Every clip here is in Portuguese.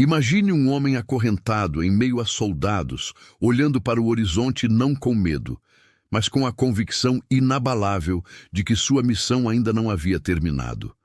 Imagine um homem acorrentado em meio a soldados, olhando para o horizonte não com medo, mas com a convicção inabalável de que sua missão ainda não havia terminado.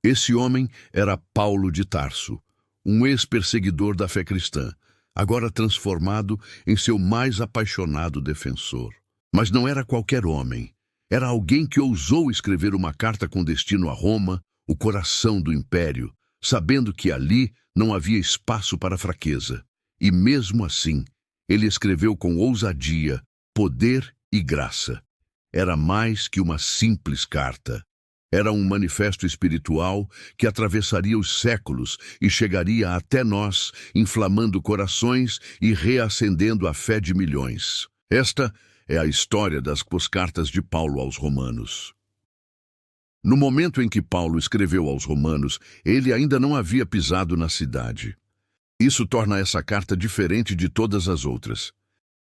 Esse homem era Paulo de Tarso, um ex-perseguidor da fé cristã, agora transformado em seu mais apaixonado defensor. Mas não era qualquer homem. Era alguém que ousou escrever uma carta com destino a Roma, o coração do império, sabendo que ali não havia espaço para fraqueza. E mesmo assim, ele escreveu com ousadia, poder e graça. Era mais que uma simples carta. Era um manifesto espiritual que atravessaria os séculos e chegaria até nós, inflamando corações e reacendendo a fé de milhões. Esta é a história das cartas de Paulo aos Romanos. No momento em que Paulo escreveu aos Romanos, ele ainda não havia pisado na cidade. Isso torna essa carta diferente de todas as outras.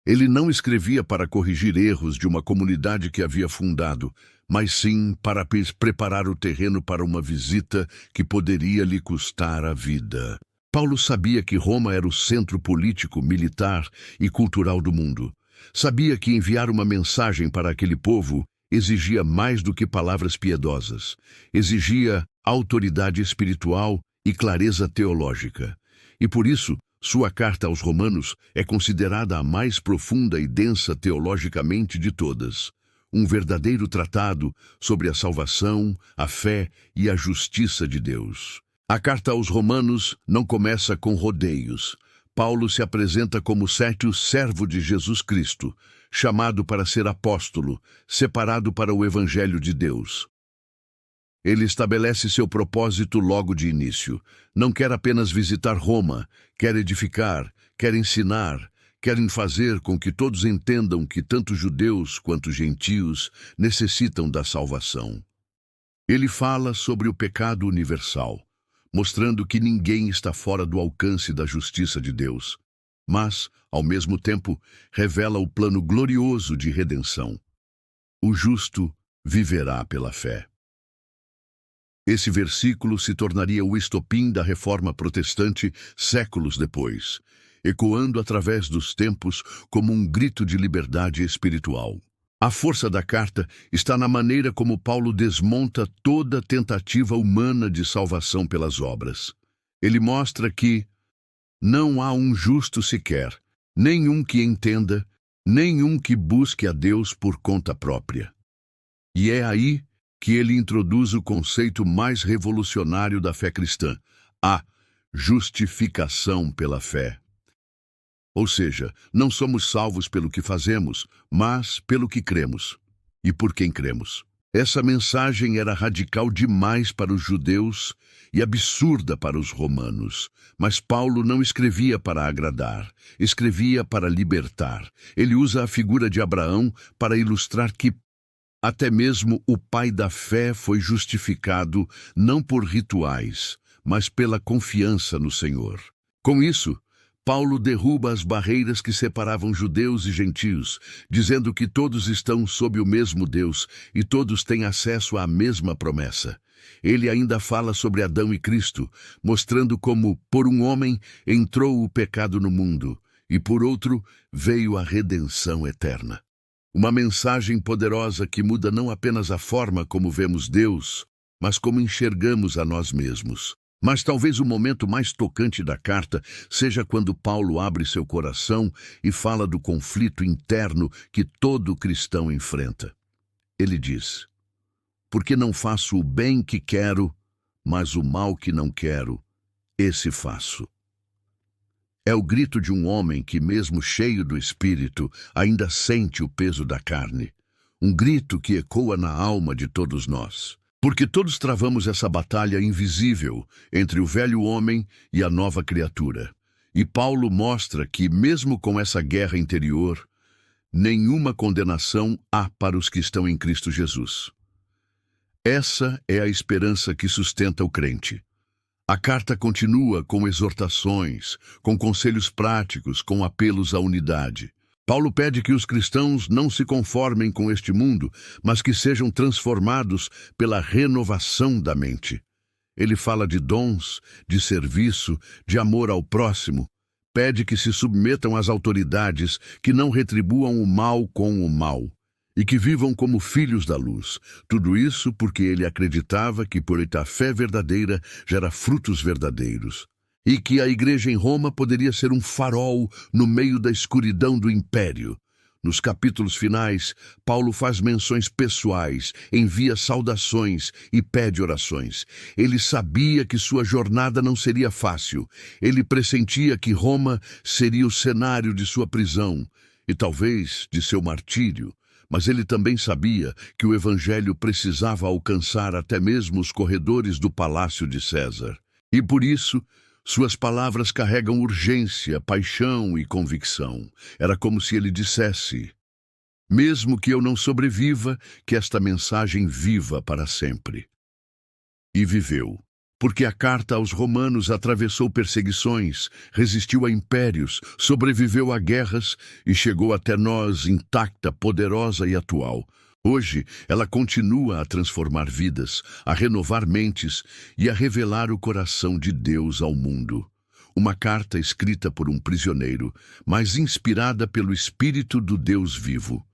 Ele não escrevia para corrigir erros de uma comunidade que havia fundado, mas sim para preparar o terreno para uma visita que poderia lhe custar a vida. Paulo sabia que Roma era o centro político, militar e cultural do mundo. Sabia que enviar uma mensagem para aquele povo exigia mais do que palavras piedosas. Exigia autoridade espiritual e clareza teológica. E por isso, sua carta aos Romanos é considerada a mais profunda e densa teologicamente de todas. Um verdadeiro tratado sobre a salvação, a fé e a justiça de Deus. A carta aos Romanos não começa com rodeios. Paulo se apresenta como servo de Jesus Cristo, chamado para ser apóstolo, separado para o Evangelho de Deus. Ele estabelece seu propósito logo de início. Não quer apenas visitar Roma, quer edificar, quer ensinar, querem fazer com que todos entendam que tanto judeus quanto gentios necessitam da salvação. Ele fala sobre o pecado universal, mostrando que ninguém está fora do alcance da justiça de Deus, mas, ao mesmo tempo, revela o plano glorioso de redenção. O justo viverá pela fé. Esse versículo se tornaria o estopim da reforma protestante séculos depois, ecoando através dos tempos como um grito de liberdade espiritual. A força da carta está na maneira como Paulo desmonta toda tentativa humana de salvação pelas obras. Ele mostra que não há um justo sequer, nenhum que entenda, nenhum que busque a Deus por conta própria. E é aí que ele introduz o conceito mais revolucionário da fé cristã, a justificação pela fé. Ou seja, não somos salvos pelo que fazemos, mas pelo que cremos. E por quem cremos. Essa mensagem era radical demais para os judeus e absurda para os romanos. Mas Paulo não escrevia para agradar, escrevia para libertar. Ele usa a figura de Abraão para ilustrar que até mesmo o pai da fé foi justificado não por rituais, mas pela confiança no Senhor. Com isso, Paulo derruba as barreiras que separavam judeus e gentios, dizendo que todos estão sob o mesmo Deus e todos têm acesso à mesma promessa. Ele ainda fala sobre Adão e Cristo, mostrando como, por um homem, entrou o pecado no mundo, e por outro, veio a redenção eterna. Uma mensagem poderosa que muda não apenas a forma como vemos Deus, mas como enxergamos a nós mesmos. Mas talvez o momento mais tocante da carta seja quando Paulo abre seu coração e fala do conflito interno que todo cristão enfrenta. Ele diz: porque não faço o bem que quero, mas o mal que não quero, esse faço. É o grito de um homem que, mesmo cheio do Espírito, ainda sente o peso da carne. Um grito que ecoa na alma de todos nós. Porque todos travamos essa batalha invisível entre o velho homem e a nova criatura. E Paulo mostra que, mesmo com essa guerra interior, nenhuma condenação há para os que estão em Cristo Jesus. Essa é a esperança que sustenta o crente. A carta continua com exortações, com conselhos práticos, com apelos à unidade. Paulo pede que os cristãos não se conformem com este mundo, mas que sejam transformados pela renovação da mente. Ele fala de dons, de serviço, de amor ao próximo. Pede que se submetam às autoridades, que não retribuam o mal com o mal e que vivam como filhos da luz. Tudo isso porque ele acreditava que por a fé verdadeira gera frutos verdadeiros e que a igreja em Roma poderia ser um farol no meio da escuridão do império. Nos capítulos finais, Paulo faz menções pessoais, envia saudações e pede orações. Ele sabia que sua jornada não seria fácil. Ele pressentia que Roma seria o cenário de sua prisão e talvez de seu martírio. Mas ele também sabia que o evangelho precisava alcançar até mesmo os corredores do palácio de César. E por isso, suas palavras carregam urgência, paixão e convicção. Era como se ele dissesse: mesmo que eu não sobreviva, que esta mensagem viva para sempre. E viveu, porque a carta aos Romanos atravessou perseguições, resistiu a impérios, sobreviveu a guerras e chegou até nós intacta, poderosa e atual. Hoje, ela continua a transformar vidas, a renovar mentes e a revelar o coração de Deus ao mundo. Uma carta escrita por um prisioneiro, mas inspirada pelo Espírito do Deus vivo.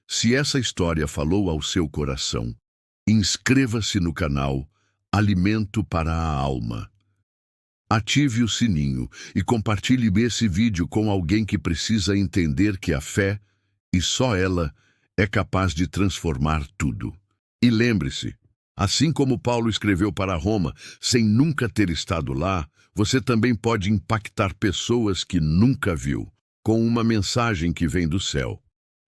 Se essa história falou ao seu coração, inscreva-se no canal Alimento para a Alma. Ative o sininho e compartilhe esse vídeo com alguém que precisa entender que a fé, e só ela, é capaz de transformar tudo. E lembre-se, assim como Paulo escreveu para Roma, sem nunca ter estado lá, você também pode impactar pessoas que nunca viu, com uma mensagem que vem do céu.